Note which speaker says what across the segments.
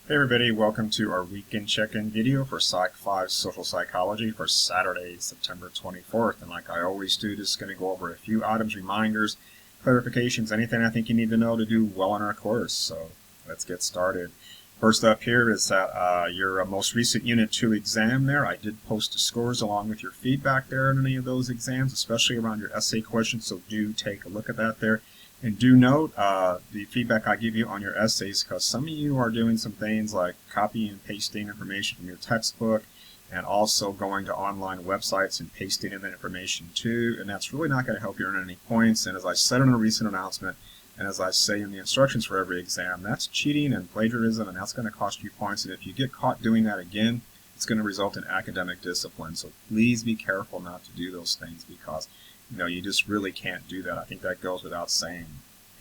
Speaker 1: Hey everybody, welcome to our weekend check-in video for PSY-5 Social Psychology for Saturday, September 24th. And like I always do, just going to go over a few items, reminders, clarifications, anything I think you need to know to do well in our course. So let's get started. First up here is that your most recent Unit 2 exam there. I did post the scores along with your feedback there in any of those exams, especially around your essay questions, so do take a look at that there. And do note the feedback I give you on your essays, because some of you are doing some things like copying and pasting information from your textbook and also going to online websites and pasting in that information too, and that's really not going to help you earn any points. And as I said in a recent announcement, and as I say in the instructions for every exam, that's cheating and plagiarism, and that's going to cost you points. And if you get caught doing that again, it's going to result in academic discipline. So please be careful not to do those things, because you just really can't do that. I think that goes without saying.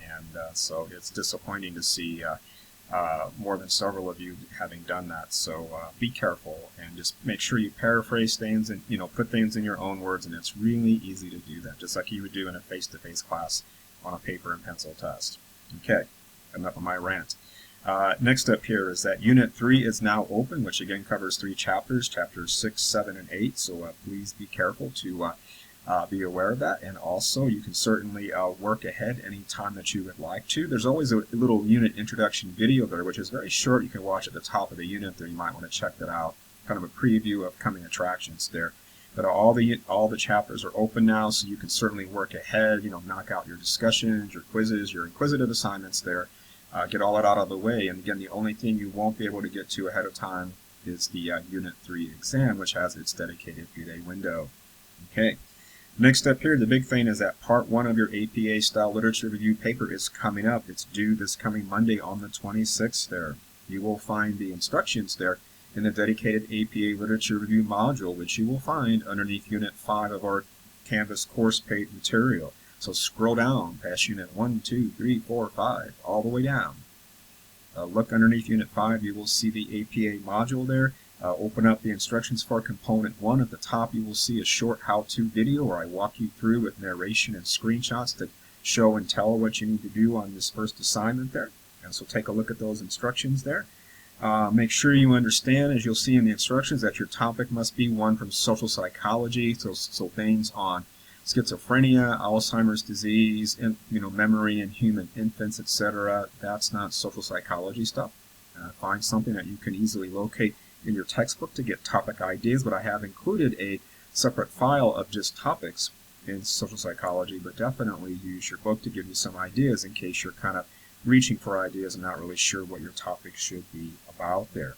Speaker 1: And so it's disappointing to see more than several of you having done that. So be careful and just make sure you paraphrase things and put things in your own words. And it's really easy to do that, just like you would do in a face-to-face class on a paper and pencil test. Okay, enough of my rant. Next up here is that Unit 3 is now open, which again covers 3 chapters, chapters 6, 7, and 8. So please be careful to be aware of that, and also you can certainly work ahead any time that you would like to. There's always a little unit introduction video there, which is very short. You can watch at the top of the unit there. You might want to check that out, kind of a preview of coming attractions there. But all the chapters are open now, so you can certainly work ahead, knock out your discussions, your quizzes, your inquisitive assignments there, get all that out of the way. And again, the only thing you won't be able to get to ahead of time is the Unit 3 exam, which has its dedicated few-day window. Okay. Next up here, the big thing is that Part 1 of your APA Style Literature Review paper is coming up. It's due this coming Monday on the 26th there. You will find the instructions there in the dedicated APA Literature Review module, which you will find underneath Unit 5 of our Canvas course page material. So scroll down past Unit 1, 2, 3, 4, 5, all the way down. Look underneath Unit 5, you will see the APA module there. Open up the instructions for Component 1. At the top you will see a short how-to video where I walk you through with narration and screenshots to show and tell what you need to do on this first assignment there. And so take a look at those instructions there. Make sure you understand, as you'll see in the instructions, that your topic must be one from social psychology, so things on schizophrenia, Alzheimer's disease, and, memory in human infants, etc. That's not social psychology stuff. Find something that you can easily locate in your textbook to get topic ideas, but I have included a separate file of just topics in social psychology, but definitely use your book to give you some ideas in case you're kind of reaching for ideas and not really sure what your topic should be about there.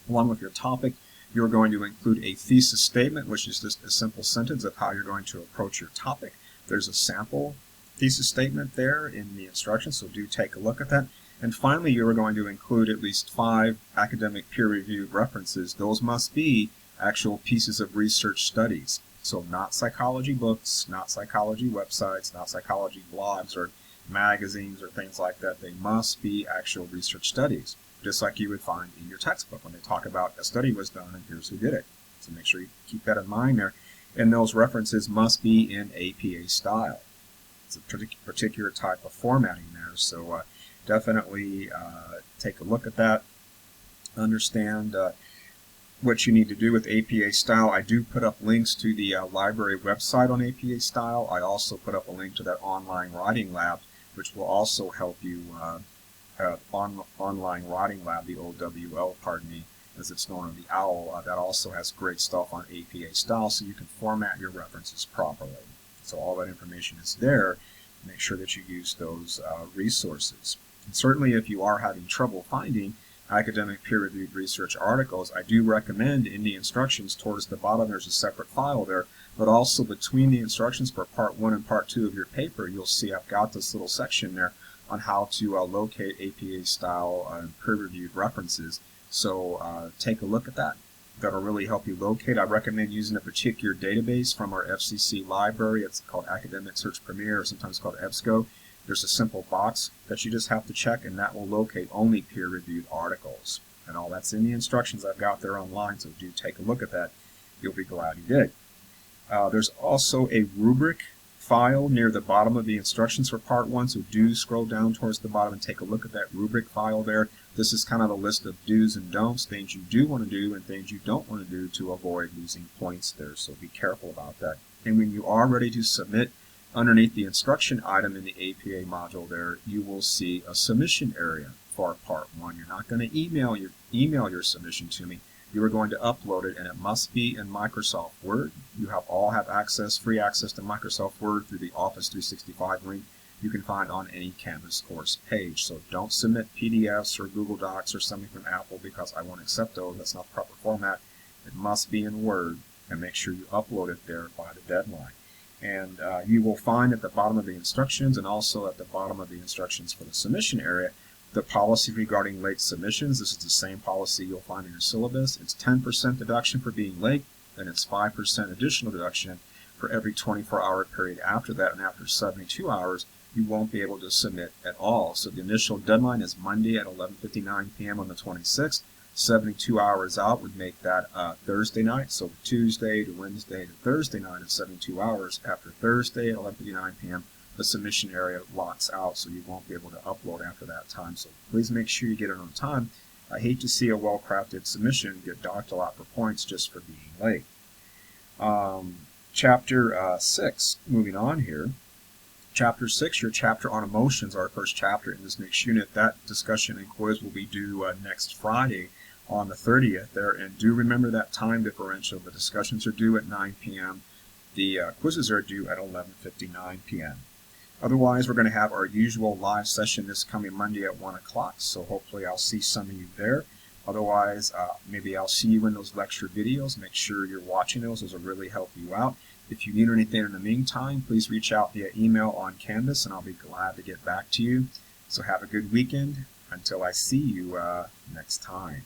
Speaker 1: Along with your topic, you're going to include a thesis statement, which is just a simple sentence of how you're going to approach your topic. There's a sample thesis statement there in the instructions, so do take a look at that. And finally, you are going to include at least 5 academic peer-reviewed references. Those must be actual pieces of research studies. So not psychology books, not psychology websites, not psychology blogs or magazines or things like that. They must be actual research studies, just like you would find in your textbook when they talk about a study was done and here's who did it. So make sure you keep that in mind there. And those references must be in APA style. It's a particular type of formatting there. So definitely take a look at that. Understand what you need to do with APA style. I do put up links to the library website on APA style. I also put up a link to that online writing lab, which will also help you, online writing lab, the OWL, pardon me, as it's known, on the OWL. That also has great stuff on APA style, so you can format your references properly. So all that information is there. Make sure that you use those resources. And certainly if you are having trouble finding academic peer-reviewed research articles, I do recommend in the instructions towards the bottom there's a separate file there, but also between the instructions for Part 1 and Part 2 of your paper, you'll see I've got this little section there on how to locate APA style peer-reviewed references. So take a look at that. That'll really help you locate. I recommend using a particular database from our FCC library. It's called Academic Search Premier, or sometimes called EBSCO. There's a simple box that you just have to check, and that will locate only peer-reviewed articles. And all that's in the instructions I've got there online, so do take a look at that. You'll be glad you did. There's also a rubric file near the bottom of the instructions for part 1, so do scroll down towards the bottom and take a look at that rubric file there. This is kind of a list of do's and don'ts, things you do want to do and things you don't want to do to avoid losing points there, so be careful about that. And when you are ready to submit, underneath the instruction item in the APA module there, you will see a submission area for part 1. You're not going to email your submission to me. You are going to upload it, and it must be in Microsoft Word. You all have free access to Microsoft Word through the Office 365 link you can find on any Canvas course page. So don't submit PDFs or Google Docs or something from Apple, because I won't accept those. That's not the proper format. It must be in Word, and make sure you upload it there by the deadline. And you will find at the bottom of the instructions, and also at the bottom of the instructions for the submission area, the policy regarding late submissions. This is the same policy you'll find in your syllabus. It's 10% deduction for being late, and it's 5% additional deduction for every 24-hour period after that, and after 72 hours, you won't be able to submit at all. So the initial deadline is Monday at 11:59 p.m. on the 26th. 72 hours out would make that Thursday night, so Tuesday to Wednesday to Thursday night is 72 hours. After Thursday at 11:59 p.m., the submission area locks out, so you won't be able to upload after that time. So please make sure you get it on time. I hate to see a well-crafted submission get docked a lot for points just for being late. Chapter 6, moving on here. Chapter 6, your chapter on emotions, our first chapter in this next unit. That discussion and quiz will be due next Friday on the 30th there. And do remember that time differential. The discussions are due at 9 p.m. The quizzes are due at 11:59 p.m. Otherwise, we're going to have our usual live session this coming Monday at 1 o'clock, so hopefully I'll see some of you there. Otherwise, maybe I'll see you in those lecture videos. Make sure you're watching those. Those will really help you out. If you need anything in the meantime, please reach out via email on Canvas, and I'll be glad to get back to you. So have a good weekend until I see you next time.